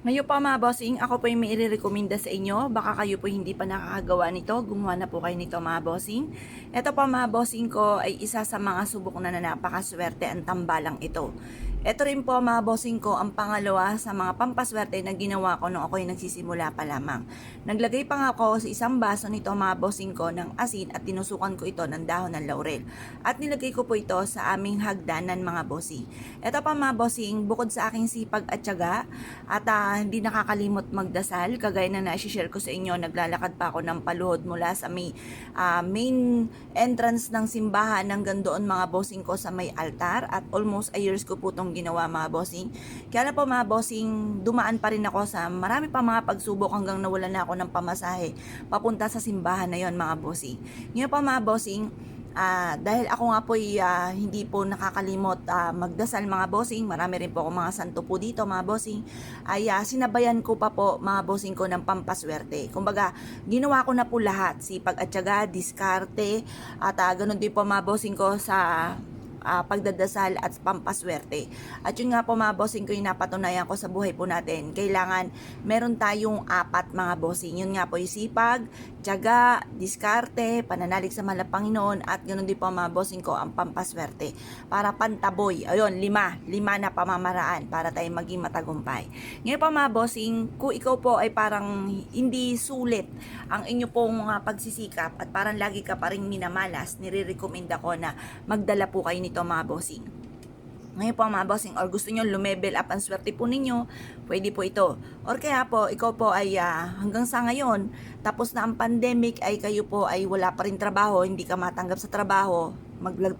Ngayon pa mga bossing, ako po yung may irerekomenda sa inyo. Baka kayo po hindi pa nakakagawa nito. Gumawa na po kayo nito mga bossing. Ito pa mga bossing ko ay isa sa mga subok na napakaswerte ang tambalang ito. Ito rin po mga bossing ko ang pangalawa sa mga pampaswerte na ginawa ko nung ako'y nagsisimula pa lamang. Naglagay pa nga ako sa isang baso nito mga bossing ko ng asin at tinusukan ko ito ng dahon ng laurel. At nilagay ko po ito sa aming hagdanan mga bossing. Ito pa mga bossing, bukod sa aking sipag at tiyaga, at hindi nakakalimot magdasal, kagaya na na-share ko sa inyo, naglalakad pa ako ng paluhod mula sa main entrance ng simbahan hanggang doon mga bossing ko sa may altar, at almost a years ko po itong ginawa mga bossing. Kaya na po mga bossing, dumaan pa rin ako sa marami pa mga pagsubok hanggang nawala na ako ng pamasahe papunta sa simbahan na yon mga bossing. Ngayon pa mga bossing, dahil ako nga po hindi po nakakalimot magdasal mga bossing, marami rin po ako mga santo po dito mga bossing, ay sinabayan ko pa po mga bossing ko ng pampaswerte. Kumbaga, ginawa ko na po lahat, sipag at tiyaga, diskarte, at ganun din po mga bossing ko sa pagdadasal at pampaswerte. At yun nga po mga bossing ko yung napatunayan ko sa buhay po natin. Kailangan meron tayong apat mga bossing. Yun nga po yung sipag, tiyaga, diskarte, pananalig sa mahal na Panginoon, at ganoon din po mga bossing ko ang pampaswerte. Para pantaboy. Ayun, lima na pamamaraan para tayo maging matagumpay. Ngayon po mga bossing, kung ikaw po ay parang hindi sulit ang inyo pong pagsisikap at parang lagi ka pa rin minamalas, nire-recommenda ko na magdala po kayo nito mga bossing. Ngayon po mga bossing, or gusto nyo lumevel up ang swerte po ninyo, pwede po ito. Or kaya po, ikaw po ay hanggang sa ngayon, tapos na ang pandemic, ay kayo po ay wala pa rin trabaho, hindi ka matanggap sa trabaho,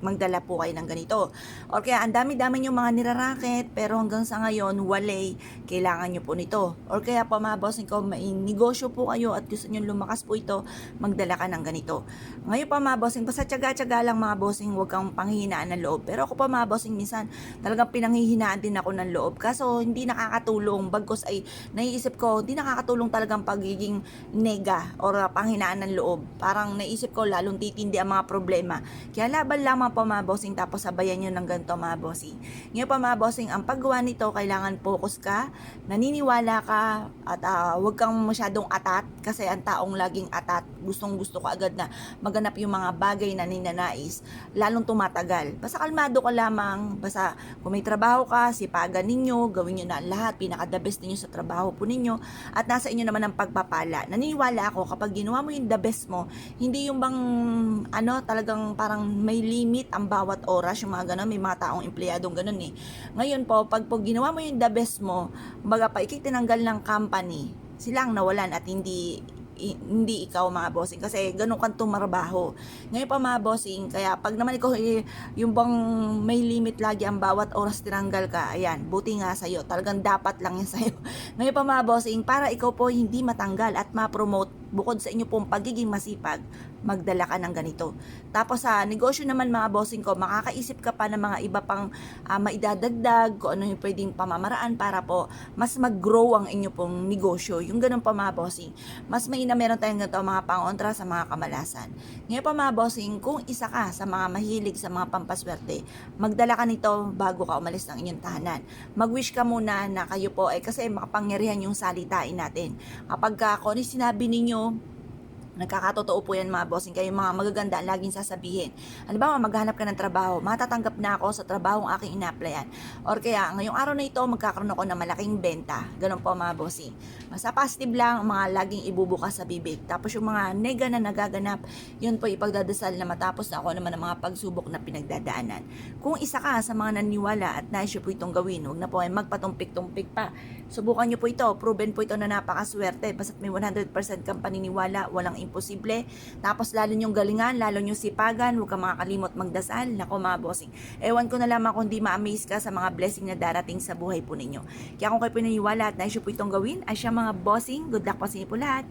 magdala po kayo ng ganito. Or kaya ang dami-dami nyo mga niraraket, pero hanggang sa ngayon, walay, kailangan nyo po nito. Or kaya po mga bossing ko, may negosyo po kayo at gusto nyo lumakas po ito, magdala ka ng ganito. Ngayon pa mga bossing, basta tiyaga-tiyaga lang mga bossing, huwag kang panghihinaan ng loob. Pero ako pa mga bossing, minsan talagang pinanghihinaan din ako ng loob. Kaso hindi nakakatulong, bagkos ay naiisip ko, hindi nakakatulong talagang pagiging nega or panghinaan ng loob. Parang naisip ko lalong titindi ang mga problema. Kaya laban lamang po mga bossing, tapos sabayan nyo ng ganito mga bossing. Ngayon pa mga bossing, ang paggawa nito, kailangan focus ka, naniniwala ka, at huwag kang masyadong atat, kasi ang taong laging atat, gustong gusto ka agad na maganap yung mga bagay na ninanais, lalong tumatagal. Basta kalmado ka lamang, basta kung may trabaho ka, sipagan ninyo, gawin nyo na lahat, pinaka-the best ninyo sa trabaho po ninyo, at nasa inyo naman ang pagpapala. Naniniwala ako, kapag ginawa mo yung the best mo, hindi yung bang, talagang parang may limit ang bawat oras, yung mga ganun, may mga taong empleyadong ganun eh. Ngayon po, pag ginawa mo yung the best mo, baga pa ikitinanggal ng company, silang nawalan at hindi ikaw mga bossing, kasi ganun kang tumarbaho. Ngayon pa mga bossing, kaya pag naman ikaw yung bang may limit lagi ang bawat oras tinanggal ka, ayan, buti nga sa'yo, talagang dapat lang yan sa'yo. Ngayon pa mga bossing, para ikaw po hindi matanggal at ma-promote, bukod sa inyo pong pagiging masipag, magdala ka ng ganito. Tapos sa negosyo naman mga bossing ko, makakaisip ka pa ng mga iba pang maidadagdag, kung ano yung pwedeng pamamaraan para po mas mag-grow ang inyo pong negosyo. Yung ganun pa mga bossing, mas na meron tayong ganito mga pangontra sa mga kamalasan. Ngayon pa mga bossing, kung isa ka sa mga mahilig sa mga pampaswerte, magdala ka nito bago ka umalis ng inyong tahanan. Mag-wish ka muna na kayo po ay, kasi makapangyarihan yung salitain natin. Kapag kung ano sinabi ninyo, nagkakatotoo po yan mga bossing, kayo mga magaganda ang laging sasabihin. Ano ba, maghanap ka ng trabaho, matatanggap na ako sa trabaho ang aking ina-applyan. Or kaya, ngayong araw na ito, magkakaroon ako ng malaking benta. Ganun po mga bossing. Basta positive lang, mga laging ibubukas sa bibig. Tapos yung mga nega na nagaganap, yun po ipagdadasal na matapos na ako naman ang mga pagsubok na pinagdadaanan. Kung isa ka sa mga naniwala at nais po itong gawin, huwag na po ay magpatumpik-tumpik pa. Subukan nyo po ito, proven po ito na napakaswerte. Basta't may 100% kang paniniwala, walang imposible. Tapos lalo nyong galingan, lalo nyong sipagan, huwag kang makakalimot magdasal. Nako mga bossing, ewan ko na lamang kung di ma-amaze ka sa mga blessing na darating sa buhay po ninyo. Kaya kung kayo pinaniwala at nais po itong gawin, ay siya mga bossing, good luck po sa inyo po lahat.